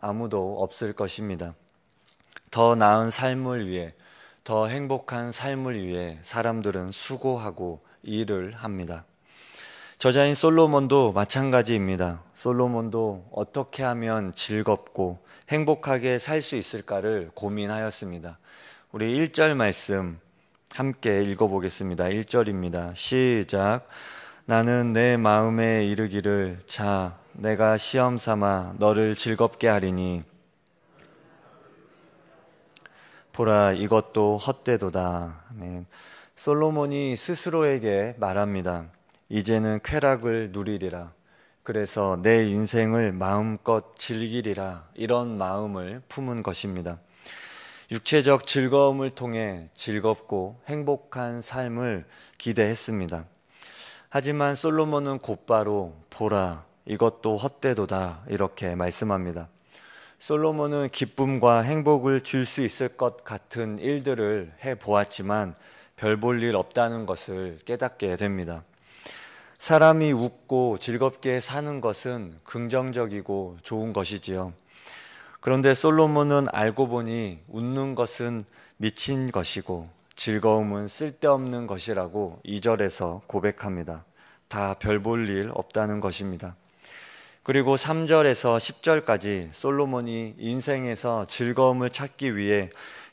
아무도 없을 것입니다. 더 나은 삶을 위해, 더 행복한 삶을 위해 사람들은 수고하고 일을 합니다. 저자인 솔로몬도 마찬가지입니다. 솔로몬도 어떻게 하면 즐겁고 행복하게 살 수 있을까를 고민하였습니다. 우리 1절 말씀 함께 읽어보겠습니다. 1절입니다. 시작. 나는 내 마음에 이르기를 자, 내가 시험 삼아 너를 즐겁게 하리니 보라 이것도 헛되도다. 아멘. 솔로몬이 스스로에게 말합니다. 이제는 쾌락을 누리리라. 그래서 내 인생을 마음껏 즐기리라. 이런 마음을 품은 것입니다. 육체적 즐거움을 통해 즐겁고 행복한 삶을 기대했습니다. 하지만 솔로몬은 곧바로 보라 이것도 헛되도다 이렇게 말씀합니다. 솔로몬은 기쁨과 행복을 줄 수 있을 것 같은 일들을 해보았지만 별 볼 일 없다는 것을 깨닫게 됩니다. 사람이 웃고 즐겁게 사는 것은 긍정적이고 좋은 것이지요. 그런데 솔로몬은 알고 보니 웃는 것은 미친 것이고 즐거움은 쓸데없는 것이라고 2절에서 고백합니다. 다 별 볼 일 없다는 것입니다. 그리고 3절에서 10절까지 솔로몬이 인생에서 즐거움을 찾기 위해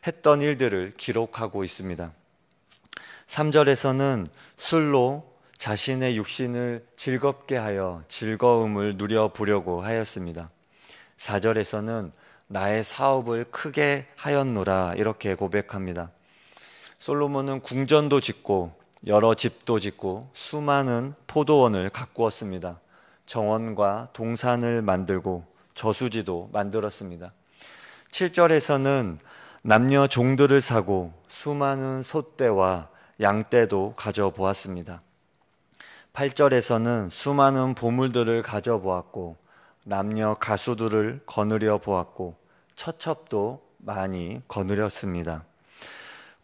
했던 일들을 기록하고 있습니다. 3절에서는 술로 자신의 육신을 즐겁게 하여 즐거움을 누려보려고 하였습니다. 4절에서는 나의 사업을 크게 하였노라 이렇게 고백합니다. 솔로몬은 궁전도 짓고 여러 집도 짓고 수많은 포도원을 가꾸었습니다. 정원과 동산을 만들고 저수지도 만들었습니다. 7절에서는 남녀 종들을 사고 수많은 소떼와 양떼도 가져보았습니다. 8절에서는 수많은 보물들을 가져보았고 남녀 가수들을 거느려 보았고 처첩도 많이 거느렸습니다.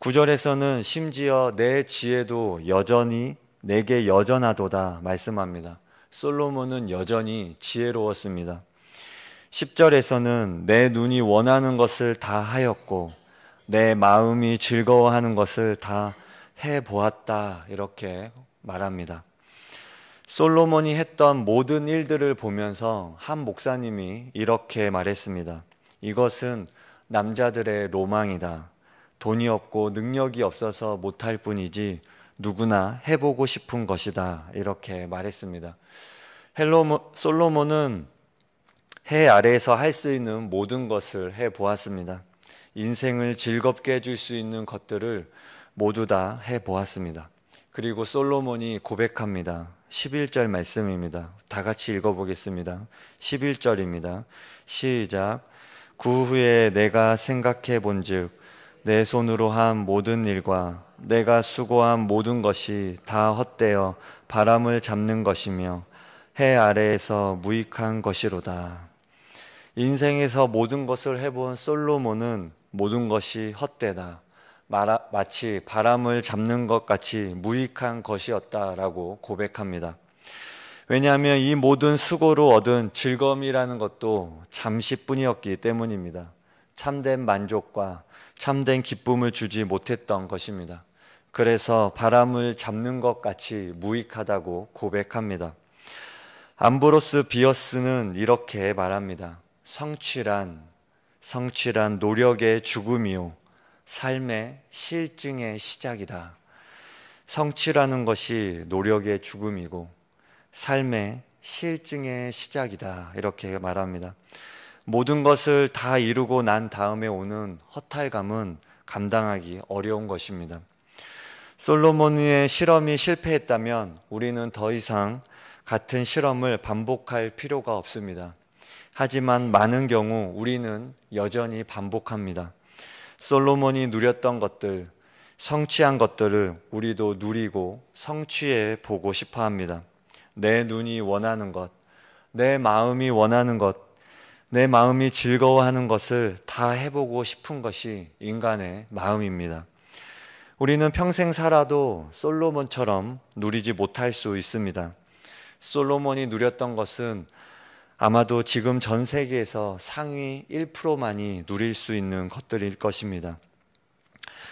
9절에서는 심지어 내 지혜도 여전히 내게 여전하도다 말씀합니다. 솔로몬은 여전히 지혜로웠습니다. 10절에서는 내 눈이 원하는 것을 다 하였고 내 마음이 즐거워하는 것을 다 해보았다 이렇게 말합니다. 솔로몬이 했던 모든 일들을 보면서 한 목사님이 이렇게 말했습니다. 이것은 남자들의 로망이다. 돈이 없고 능력이 없어서 못할 뿐이지 누구나 해보고 싶은 것이다 이렇게 말했습니다. 솔로몬은 해 아래에서 할 수 있는 모든 것을 해보았습니다. 인생을 즐겁게 해줄 수 있는 것들을 모두 다 해보았습니다. 그리고 솔로몬이 고백합니다. 11절 말씀입니다. 다 같이 읽어보겠습니다. 11절입니다. 시작. 그 후에 내가 생각해 본즉 내 손으로 한 모든 일과 내가 수고한 모든 것이 다 헛되어 바람을 잡는 것이며 해 아래에서 무익한 것이로다. 인생에서 모든 것을 해본 솔로몬은 모든 것이 헛되다. 마치 바람을 잡는 것 같이 무익한 것이었다라고 고백합니다. 왜냐하면 이 모든 수고로 얻은 즐거움이라는 것도 잠시뿐이었기 때문입니다. 참된 만족과 참된 기쁨을 주지 못했던 것입니다. 그래서 바람을 잡는 것 같이 무익하다고 고백합니다. 암브로스 비어스는 이렇게 말합니다. 성취란 노력의 죽음이요 삶의 실증의 시작이다. 성취라는 것이 노력의 죽음이고 삶의 실증의 시작이다. 이렇게 말합니다. 모든 것을 다 이루고 난 다음에 오는 허탈감은 감당하기 어려운 것입니다. 솔로몬의 실험이 실패했다면 우리는 더 이상 같은 실험을 반복할 필요가 없습니다. 하지만 많은 경우 우리는 여전히 반복합니다. 솔로몬이 누렸던 것들, 성취한 것들을 우리도 누리고 성취해 보고 싶어 합니다. 내 눈이 원하는 것, 내 마음이 원하는 것, 내 마음이 즐거워하는 것을 다 해보고 싶은 것이 인간의 마음입니다. 우리는 평생 살아도 솔로몬처럼 누리지 못할 수 있습니다. 솔로몬이 누렸던 것은 아마도 지금 전 세계에서 상위 1%만이 누릴 수 있는 것들일 것입니다.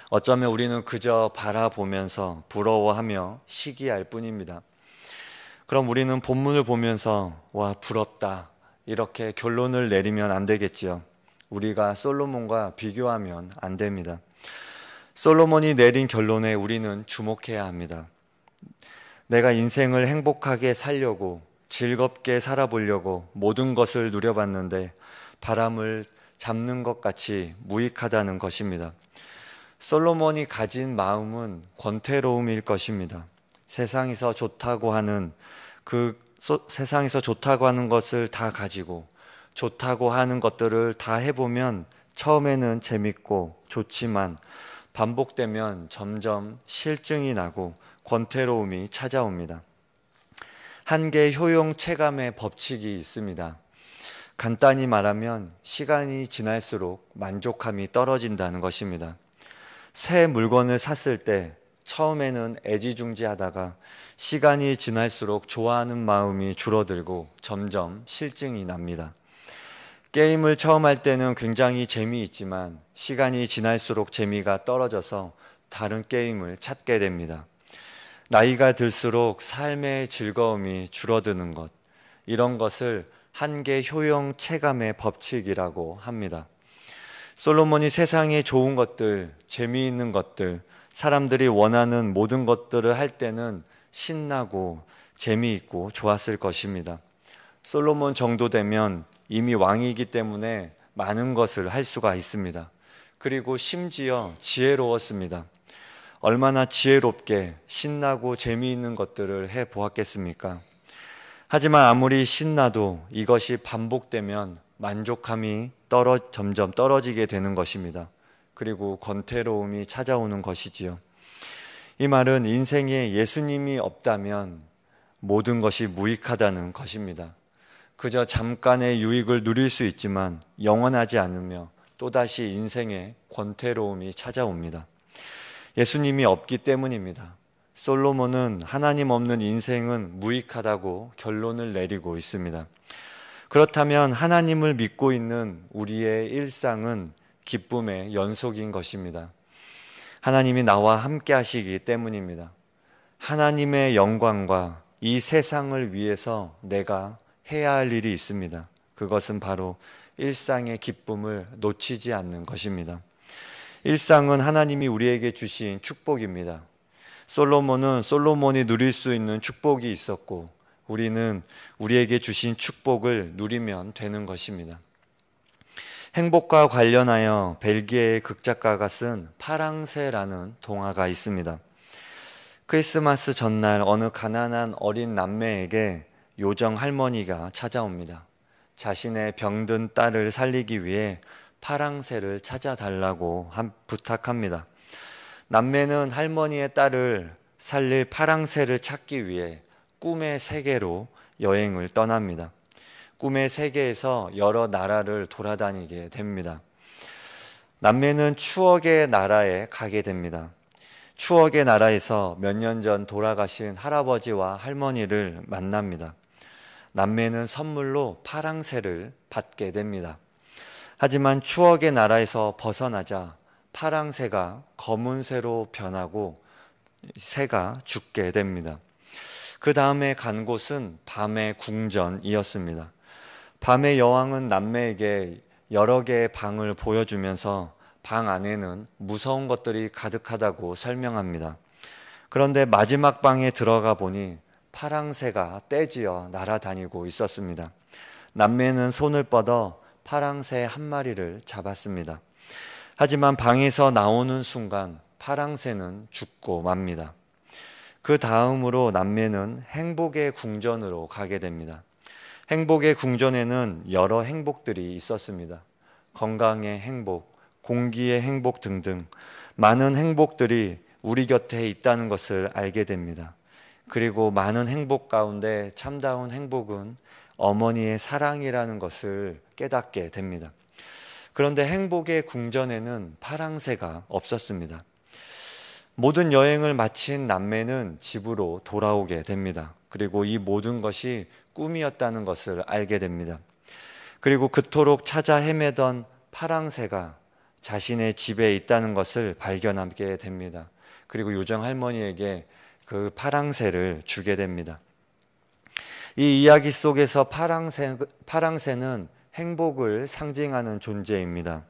어쩌면 우리는 그저 바라보면서 부러워하며 시기할 뿐입니다. 그럼 우리는 본문을 보면서 와, 부럽다, 이렇게 결론을 내리면 안 되겠지요. 우리가 솔로몬과 비교하면 안 됩니다. 솔로몬이 내린 결론에 우리는 주목해야 합니다. 내가 인생을 행복하게 살려고, 즐겁게 살아보려고 모든 것을 누려봤는데 바람을 잡는 것 같이 무익하다는 것입니다. 솔로몬이 가진 마음은 권태로움일 것입니다. 세상에서 좋다고 하는 세상에서 좋다고 하는 것을 다 가지고 좋다고 하는 것들을 다 해보면 처음에는 재밌고 좋지만 반복되면 점점 실증이 나고 권태로움이 찾아옵니다. 한계 효용 체감의 법칙이 있습니다. 간단히 말하면 시간이 지날수록 만족감이 떨어진다는 것입니다. 새 물건을 샀을 때 처음에는 애지중지하다가 시간이 지날수록 좋아하는 마음이 줄어들고 점점 실증이 납니다. 게임을 처음 할 때는 굉장히 재미있지만 시간이 지날수록 재미가 떨어져서 다른 게임을 찾게 됩니다. 나이가 들수록 삶의 즐거움이 줄어드는 것, 이런 것을 한계 효용 체감의 법칙이라고 합니다. 솔로몬이 세상에 좋은 것들, 재미있는 것들, 사람들이 원하는 모든 것들을 할 때는 신나고 재미있고 좋았을 것입니다. 솔로몬 정도 되면 이미 왕이기 때문에 많은 것을 할 수가 있습니다. 그리고 심지어 지혜로웠습니다. 얼마나 지혜롭게 신나고 재미있는 것들을 해 보았겠습니까? 하지만 아무리 신나도 이것이 반복되면 만족감이 점점 떨어지게 되는 것입니다. 그리고 권태로움이 찾아오는 것이지요. 이 말은 인생에 예수님이 없다면 모든 것이 무익하다는 것입니다. 그저 잠깐의 유익을 누릴 수 있지만 영원하지 않으며 또다시 인생에 권태로움이 찾아옵니다. 예수님이 없기 때문입니다. 솔로몬은 하나님 없는 인생은 무익하다고 결론을 내리고 있습니다. 그렇다면 하나님을 믿고 있는 우리의 일상은 기쁨의 연속인 것입니다. 하나님이 나와 함께 하시기 때문입니다. 하나님의 영광과 이 세상을 위해서 내가 해야 할 일이 있습니다. 그것은 바로 일상의 기쁨을 놓치지 않는 것입니다. 일상은 하나님이 우리에게 주신 축복입니다. 솔로몬이 누릴 수 있는 축복이 있었고 우리는 우리에게 주신 축복을 누리면 되는 것입니다. 행복과 관련하여 벨기에의 극작가가 쓴 파랑새라는 동화가 있습니다. 크리스마스 전날 어느 가난한 어린 남매에게 요정 할머니가 찾아옵니다. 자신의 병든 딸을 살리기 위해 파랑새를 찾아달라고 부탁합니다. 남매는 할머니의 딸을 살릴 파랑새를 찾기 위해 꿈의 세계로 여행을 떠납니다. 꿈의 세계에서 여러 나라를 돌아다니게 됩니다. 남매는 추억의 나라에 가게 됩니다. 추억의 나라에서 몇 년 전 돌아가신 할아버지와 할머니를 만납니다. 남매는 선물로 파랑새를 받게 됩니다. 하지만 추억의 나라에서 벗어나자 파랑새가 검은 새로 변하고 새가 죽게 됩니다. 그 다음에 간 곳은 밤의 궁전이었습니다. 밤의 여왕은 남매에게 여러 개의 방을 보여주면서 방 안에는 무서운 것들이 가득하다고 설명합니다. 그런데 마지막 방에 들어가 보니 파랑새가 떼지어 날아다니고 있었습니다. 남매는 손을 뻗어 파랑새 한 마리를 잡았습니다. 하지만 방에서 나오는 순간 파랑새는 죽고 맙니다. 그 다음으로 남매는 행복의 궁전으로 가게 됩니다. 행복의 궁전에는 여러 행복들이 있었습니다. 건강의 행복, 공기의 행복 등등 많은 행복들이 우리 곁에 있다는 것을 알게 됩니다. 그리고 많은 행복 가운데 참다운 행복은 어머니의 사랑이라는 것을 깨닫게 됩니다. 그런데 행복의 궁전에는 파랑새가 없었습니다. 모든 여행을 마친 남매는 집으로 돌아오게 됩니다. 그리고 이 모든 것이 꿈이었다는 것을 알게 됩니다. 그리고 그토록 찾아 헤매던 파랑새가 자신의 집에 있다는 것을 발견하게 됩니다. 그리고 요정 할머니에게 그 파랑새를 주게 됩니다. 이 이야기 속에서 파랑새는 행복을 상징하는 존재입니다.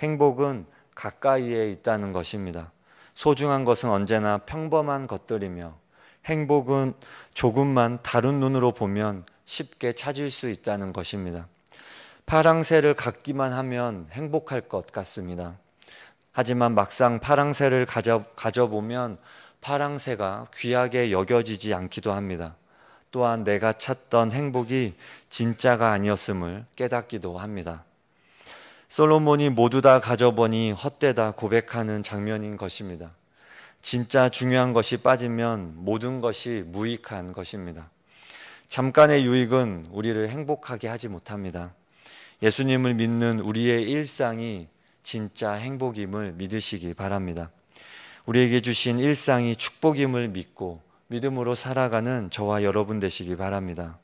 행복은 가까이에 있다는 것입니다. 소중한 것은 언제나 평범한 것들이며 행복은 조금만 다른 눈으로 보면 쉽게 찾을 수 있다는 것입니다. 파랑새를 갖기만 하면 행복할 것 같습니다. 하지만 막상 파랑새를 가져보면 파랑새가 귀하게 여겨지지 않기도 합니다. 또한 내가 찾던 행복이 진짜가 아니었음을 깨닫기도 합니다. 솔로몬이 모두 다 가져보니 헛되다 고백하는 장면인 것입니다. 진짜 중요한 것이 빠지면 모든 것이 무익한 것입니다. 잠깐의 유익은 우리를 행복하게 하지 못합니다. 예수님을 믿는 우리의 일상이 진짜 행복임을 믿으시기 바랍니다. 우리에게 주신 일상이 축복임을 믿고 믿음으로 살아가는 저와 여러분 되시기 바랍니다.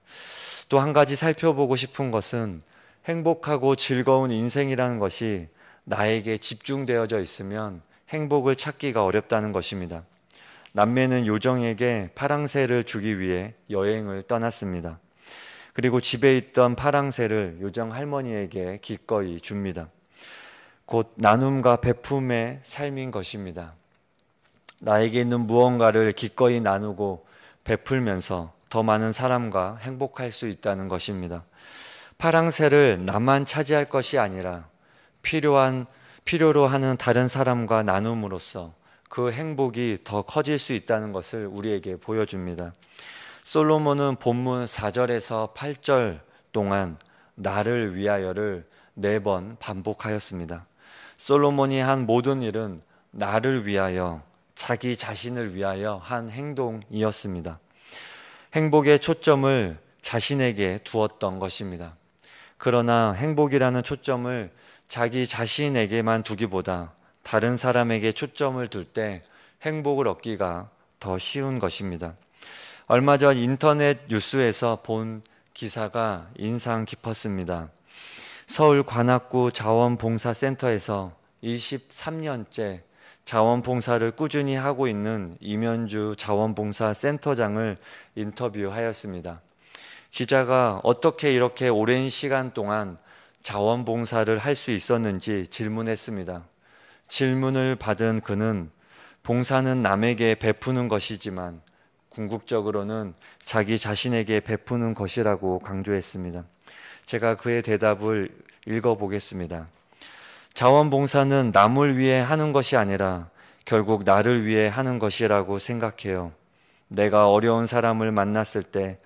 또 한 가지 살펴보고 싶은 것은 행복하고 즐거운 인생이라는 것이 나에게 집중되어져 있으면 행복을 찾기가 어렵다는 것입니다. 남매는 요정에게 파랑새를 주기 위해 여행을 떠났습니다. 그리고 집에 있던 파랑새를 요정 할머니에게 기꺼이 줍니다. 곧 나눔과 베품의 삶인 것입니다. 나에게 있는 무언가를 기꺼이 나누고 베풀면서 더 많은 사람과 행복할 수 있다는 것입니다. 파랑새를 나만 차지할 것이 아니라 필요로 하는 다른 사람과 나눔으로써 그 행복이 더 커질 수 있다는 것을 우리에게 보여줍니다. 솔로몬은 본문 4절에서 8절 동안 나를 위하여를 4번 반복하였습니다. 솔로몬이 한 모든 일은 나를 위하여, 자기 자신을 위하여 한 행동이었습니다. 행복의 초점을 자신에게 두었던 것입니다. 그러나 행복이라는 초점을 자기 자신에게만 두기보다 다른 사람에게 초점을 둘 때 행복을 얻기가 더 쉬운 것입니다. 얼마 전 인터넷 뉴스에서 본 기사가 인상 깊었습니다. 서울 관악구 자원봉사센터에서 23년째 자원봉사를 꾸준히 하고 있는 이면주 자원봉사센터장을 인터뷰하였습니다. 기자가 어떻게 이렇게 오랜 시간 동안 자원봉사를 할 수 있었는지 질문했습니다. 질문을 받은 그는 봉사는 남에게 베푸는 것이지만 궁극적으로는 자기 자신에게 베푸는 것이라고 강조했습니다. 제가 그의 대답을 읽어보겠습니다. 자원봉사는 남을 위해 하는 것이 아니라 결국 나를 위해 하는 것이라고 생각해요. 내가 어려운 사람을 만났을 때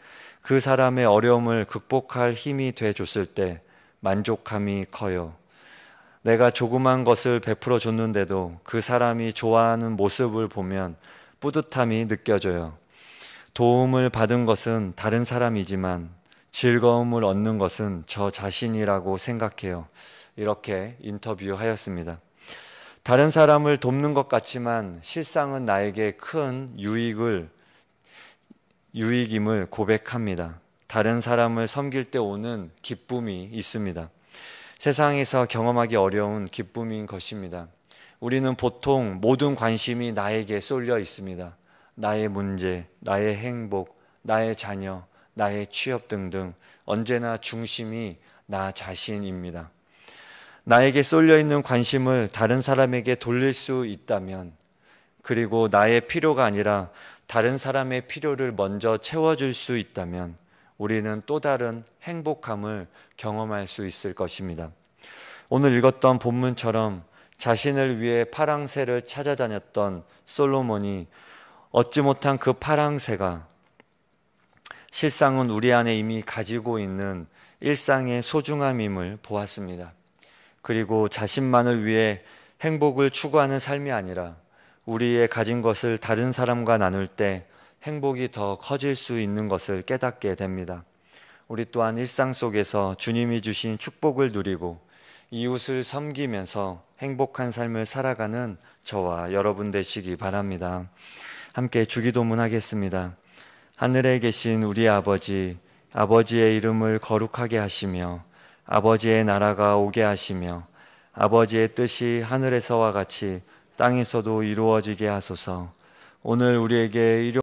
그 사람의 어려움을 극복할 힘이 돼줬을 때 만족함이 커요. 내가 조그만 것을 베풀어 줬는데도 그 사람이 좋아하는 모습을 보면 뿌듯함이 느껴져요. 도움을 받은 것은 다른 사람이지만 즐거움을 얻는 것은 저 자신이라고 생각해요. 이렇게 인터뷰하였습니다. 다른 사람을 돕는 것 같지만 실상은 나에게 큰 유익임을 고백합니다. 다른 사람을 섬길 때 오는 기쁨이 있습니다. 세상에서 경험하기 어려운 기쁨인 것입니다. 우리는 보통 모든 관심이 나에게 쏠려 있습니다. 나의 문제, 나의 행복, 나의 자녀, 나의 취업 등등 언제나 중심이 나 자신입니다. 나에게 쏠려 있는 관심을 다른 사람에게 돌릴 수 있다면, 그리고 나의 필요가 아니라 다른 사람의 필요를 먼저 채워줄 수 있다면 우리는 또 다른 행복함을 경험할 수 있을 것입니다. 오늘 읽었던 본문처럼 자신을 위해 파랑새를 찾아다녔던 솔로몬이 얻지 못한 그 파랑새가 실상은 우리 안에 이미 가지고 있는 일상의 소중함임을 보았습니다. 그리고 자신만을 위해 행복을 추구하는 삶이 아니라 우리의 가진 것을 다른 사람과 나눌 때 행복이 더 커질 수 있는 것을 깨닫게 됩니다. 우리 또한 일상 속에서 주님이 주신 축복을 누리고 이웃을 섬기면서 행복한 삶을 살아가는 저와 여러분 되시기 바랍니다. 함께 주기도문 하겠습니다. 하늘에 계신 우리 아버지, 아버지의 이름을 거룩하게 하시며 아버지의 나라가 오게 하시며 아버지의 뜻이 하늘에서와 같이 땅에서도 이루어지게 하소서. 오늘 우리에게